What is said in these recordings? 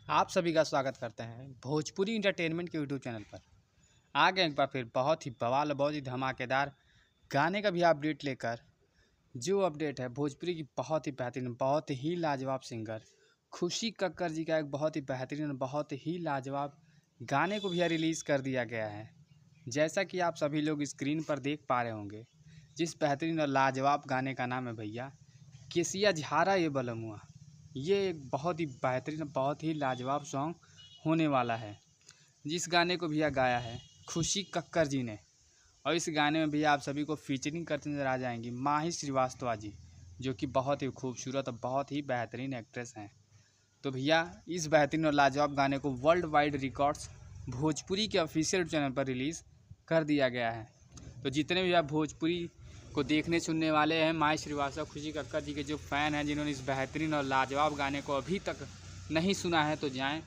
आप सभी का स्वागत करते हैं भोजपुरी इंटरटेनमेंट के यूट्यूब चैनल पर। आ गए एक बार फिर बहुत ही बवाल और बहुत ही धमाकेदार गाने का भी अपडेट लेकर। जो अपडेट है भोजपुरी की बहुत ही बेहतरीन, बहुत ही लाजवाब सिंगर खुशी कक्कर जी का एक बहुत ही बेहतरीन और बहुत ही लाजवाब गाने को भी रिलीज़ कर दिया गया है। जैसा कि आप सभी लोग स्क्रीन पर देख पा रहे होंगे, जिस बेहतरीन और लाजवाब गाने का नाम है भैया केसिया झारा ये बलमुआ। ये एक बहुत ही बेहतरीन, बहुत ही लाजवाब सॉन्ग होने वाला है, जिस गाने को भैया गाया है खुशी कक्कर जी ने। और इस गाने में भैया आप सभी को फीचरिंग करते नजर आ जाएंगी माही श्रीवास्तव जी, जो कि बहुत ही खूबसूरत और बहुत ही बेहतरीन एक्ट्रेस हैं। तो भैया इस बेहतरीन और लाजवाब गाने को वर्ल्ड वाइड रिकॉर्ड्स भोजपुरी के ऑफिशियल चैनल पर रिलीज़ कर दिया गया है। तो जितने भी आप भोजपुरी को देखने सुनने वाले हैं, माही श्रीवास्तव, खुशी कक्कर जी के जो फ़ैन हैं, जिन्होंने इस बेहतरीन और लाजवाब गाने को अभी तक नहीं सुना है, तो जाएं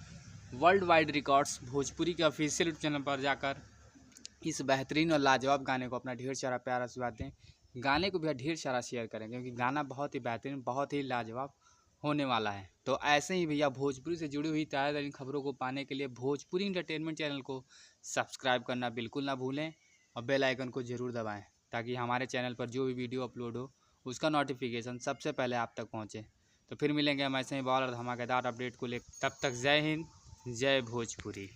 वर्ल्ड वाइड रिकॉर्ड्स भोजपुरी के ऑफिशियल चैनल पर जाकर इस बेहतरीन और लाजवाब गाने को अपना ढेर सारा प्यार आशीर्वाद दें। गाने को भी ढेर सारा शेयर करें, क्योंकि गाना बहुत ही बेहतरीन, बहुत ही लाजवाब होने वाला है। तो ऐसे ही भैया भोजपुरी से जुड़ी हुई ताज़ा तरीन खबरों को पाने के लिए भोजपुरी इंटरटेनमेंट चैनल को सब्सक्राइब करना बिल्कुल ना भूलें और बेल आइकन को ज़रूर दबाएं, ताकि हमारे चैनल पर जो भी वीडियो अपलोड हो उसका नोटिफिकेशन सबसे पहले आप तक पहुंचे। तो फिर मिलेंगे हम ऐसे ही बहुत धमाकेदार अपडेट को ले। तब तक जय हिंद, जय भोजपुरी।